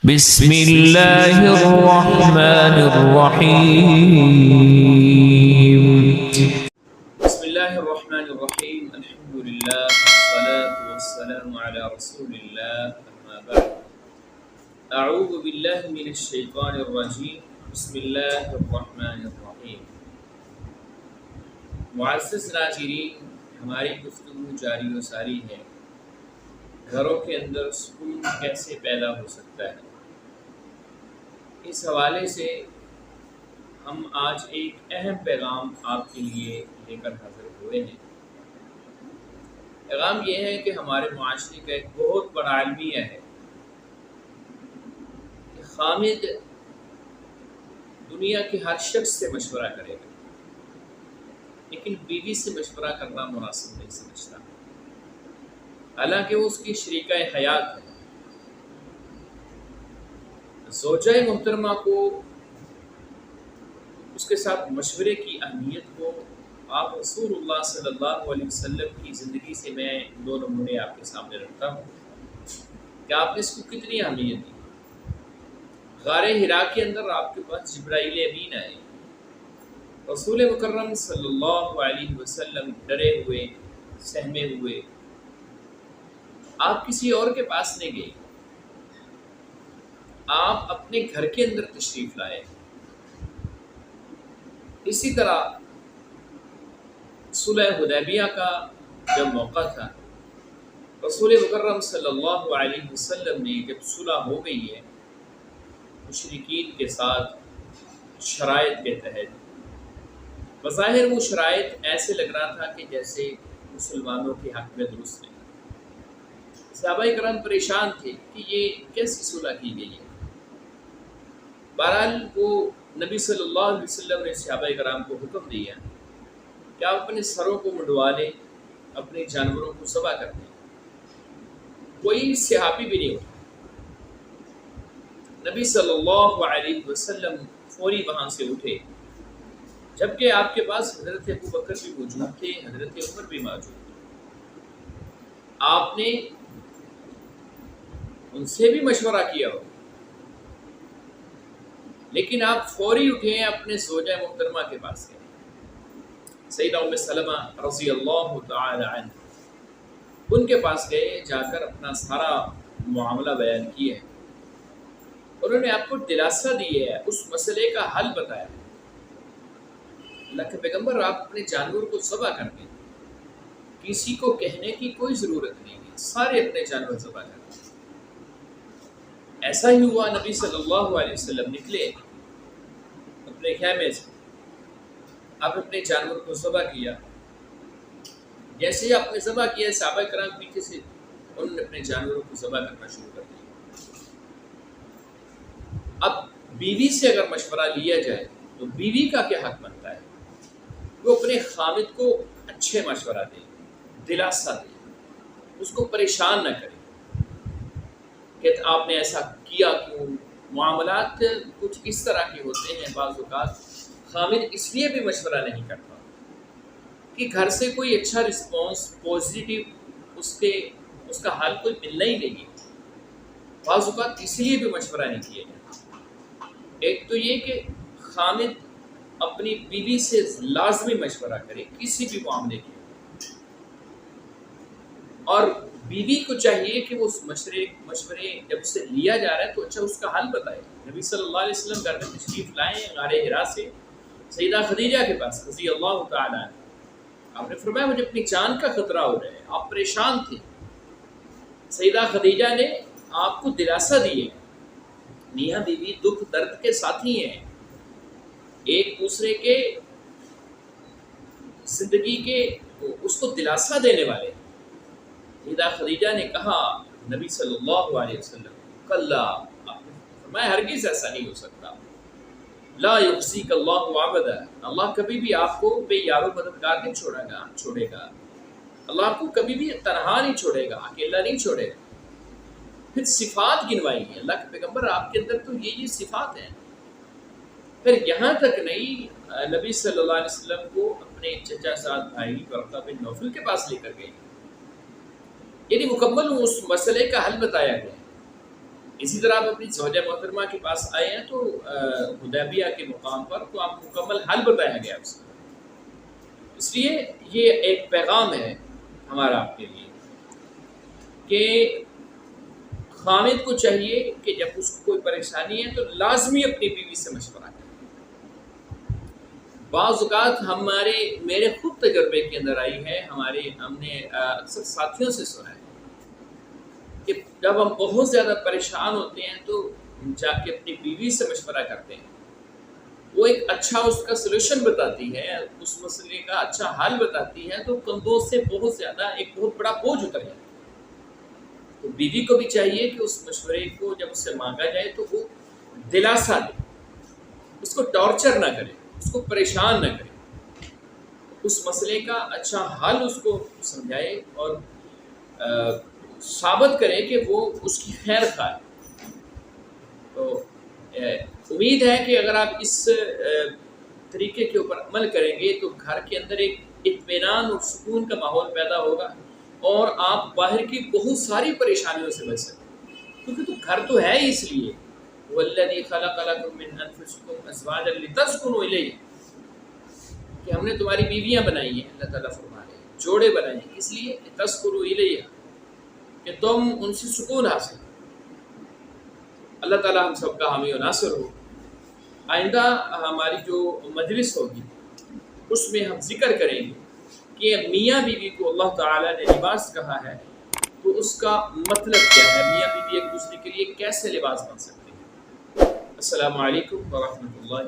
بسم اللہ الرحمن الرحیم بسم اللہ الرحمن الرحیم الحمد للہ والصلاة والسلام علی رسول اللہ اما بعد اعوذ باللہ من الشیطان الرجیم بسم اللہ الرحمن الرحیم۔ معزز ناظرین، ہماری گفتگو جاری و ساری ہے، گھروں کے اندر سکون کیسے پیدا ہو سکتا ہے۔ اس حوالے سے ہم آج ایک اہم پیغام آپ کے لیے لے کر حاضر ہوئے ہیں۔ پیغام یہ ہے کہ ہمارے معاشرے کا ایک بہت بڑا المیہ ہے کہ خامد دنیا کے ہر شخص سے مشورہ کرے گا، لیکن بیوی سے مشورہ کرنا مناسب نہیں سمجھتا، حالانکہ وہ اس کی شریکہ حیات ہے۔ زوجہ محترمہ کو اس کے ساتھ مشورے کی اہمیت کو آپ رسول اللہ صلی اللہ علیہ وسلم کی زندگی سے میں دو نمونے آپ کے سامنے رکھتا ہوں کہ آپ نے اس کو کتنی اہمیت دی۔ غار حرا کے اندر آپ کے پاس جبرائیل امین آئے، رسول مکرم صلی اللہ علیہ وسلم ڈرے ہوئے، سہمے ہوئے، آپ کسی اور کے پاس نہیں گئے، آپ اپنے گھر کے اندر تشریف لائے۔ اسی طرح صلح حدیبیہ کا جب موقع تھا، رسول مکرم صلی اللہ علیہ وسلم نے جب صلح ہو گئی ہے مشرکین کے ساتھ شرائط کے تحت، بظاہر وہ شرائط ایسے لگ رہا تھا کہ جیسے مسلمانوں کے حق میں درست نہیں۔ صحابہ کرام پریشان تھے کہ یہ کیسی صلح کی گئی ہے۔ بہرحال وہ نبی صلی اللہ علیہ وسلم نے صحابہ کرام کو حکم دیا کہ آپ اپنے سروں کو منڈوا لیں، اپنے جانوروں کو ذبح کر دیں۔ کوئی صحابی بھی نہیں ہوتا۔ نبی صلی اللہ علیہ وسلم فوری وہاں سے اٹھے، جبکہ آپ کے پاس حضرت ابوبکر بھی موجود تھے، حضرت عمر بھی موجود تھے۔ آپ نے ان سے بھی مشورہ کیا ہو، لیکن آپ فوری اٹھے اپنے زوجہ محترمہ کے پاس گئے، سیدہ ام سلمہ رضی اللہ تعالی عنہ، ان کے پاس گئے، جا کر اپنا سارا معاملہ بیان کیا ہے۔ انہوں نے آپ کو دلاسا دی ہے، اس مسئلے کا حل بتایا ہے۔ اللہ کے پیغمبر، آپ اپنے جانور کو ذبح کر دیں، کسی کو کہنے کی کوئی ضرورت نہیں ہے، سارے اپنے جانور ذبح کر دیں۔ ایسا ہی ہوا، نبی صلی اللہ علیہ وسلم نکلے اپنے خیمے سے، آپ اپنے جانور کو ذبح کیا۔ جیسے ہی آپ نے ذبح کیا، صحابہ کرام پیچھے سے انہوں نے اپنے جانوروں کو ذبح کرنا شروع کر دیا۔ اب بیوی سے اگر مشورہ لیا جائے تو بیوی کا کیا حق بنتا ہے؟ وہ اپنے خامد کو اچھے مشورہ دے، دلاسا دے، اس کو پریشان نہ کرے کہ آپ نے ایسا کیا کیوں۔ معاملات کچھ اس طرح کے ہوتے ہیں، بعض اوقات خامد اس لیے بھی مشورہ نہیں کرتا کہ گھر سے کوئی اچھا رسپانس، پازیٹیو اس کا حل کوئی ملنا ہی نہیں ہے۔ بعض اوقات اس لیے بھی مشورہ نہیں کیا جاتا۔ ایک تو یہ کہ خامد اپنی بیوی سے لازمی مشورہ کرے کسی بھی معاملے کے، اور بیوی کو چاہیے کہ وہ اس مشورے جب سے لیا جا رہا ہے تو اچھا اس کا حل بتائے۔ نبی صلی اللہ علیہ وسلم گھر میں تشریف لائے غار حرا سے سیدہ خدیجہ کے پاس رضی اللہ تعالی عنہ، آپ نے فرمایا مجھے اپنی جان کا خطرہ ہو رہا ہے، آپ پریشان تھے۔ سیدہ خدیجہ نے آپ کو دلاسا دیے، میاں بیوی دکھ درد کے ساتھی ہیں، ایک دوسرے کے زندگی کے اس کو دلاسا دینے والے ہیں۔ سیدہ خدیجہ نے کہا نبی صلی اللہ علیہ وسلم کلا، آپ نے فرمایا ہرگز ایسا نہیں ہو سکتا، لا یخزیک اللہ عبدا، اللہ کبھی بھی آپ کو بے یار و مددگار نہیں چھوڑے گا، اللہ آپ کو کبھی بھی تنہا نہیں چھوڑے گا، اکیلا نہیں چھوڑے گا۔ پھر صفات گنوائی ہیں اللہ کے پیغمبر، آپ کے اندر تو یہ صفات ہیں۔ پھر یہاں تک نہیں، نبی صلی اللہ علیہ وسلم کو اپنے چچا زاد بھائی ورقہ بن نوفل کے پاس لے کر گئے، یعنی مکمل اس مسئلے کا حل بتایا گیا۔ اسی طرح آپ اپنی زوجہ محترمہ کے پاس آئے ہیں تو حدیبیہ کے مقام پر تو آپ کو مکمل حل بتایا گیا اس کا. اس لیے یہ ایک پیغام ہے ہمارا آپ کے لیے کہ خامد کو چاہیے کہ جب اس کو کوئی پریشانی ہے تو لازمی اپنی بیوی سے مشورہ کرے. بعض اوقات میرے خود تجربے کے اندر آئی ہے، ہم نے اکثر ساتھیوں سے سنا ہے کہ جب ہم بہت زیادہ پریشان ہوتے ہیں تو جا کے اپنی بیوی سے مشورہ کرتے ہیں، وہ ایک اچھا اس کا سلوشن بتاتی ہے، اس مسئلے کا اچھا حل بتاتی ہے، تو کندھوں سے بہت زیادہ ایک بہت بڑا بوجھ اتر جاتا ہے. تو بیوی کو بھی چاہیے کہ اس مشورے کو جب اس سے مانگا جائے تو وہ دلاسا دے، اس کو ٹارچر نہ کرے، اس کو پریشان نہ کرے، اس مسئلے کا اچھا حل اس کو سمجھائے اور ثابت کرے کہ وہ اس کی خیر خواہ ہے. تو امید ہے کہ اگر آپ اس طریقے کے اوپر عمل کریں گے تو گھر کے اندر ایک اطمینان اور سکون کا ماحول پیدا ہوگا اور آپ باہر کی بہت ساری پریشانیوں سے بچ سکیں. کیونکہ تو گھر تو ہے اس لیے وَالَّذِي خَلَقَ لَكُم مِّنْ أَنفُسِكُمْ أَزْوَاجًا لِتَسْكُنُوا إِلَيْهَا، کہ ہم نے تمہاری بیویاں بنائی ہیں، اللہ تعالیٰ فرما رہے ہیں جوڑے بنائے ہیں، اس لیے لِتَسْكُنُوا إِلَيْهَا کہ تم ان سے سکون حاصل. اللہ تعالیٰ ہم سب کا حامی و ناصر ہو. آئندہ ہماری جو مجلس ہوگی اس میں ہم ذکر کریں گے کہ میاں بیوی کو اللہ تعالیٰ نے لباس کہا ہے تو اس کا مطلب کیا ہے، میاں بیوی ایک دوسرے کے لیے کیسے لباس بن سکتے ہیں. السلام علیکم ورحمۃ اللہ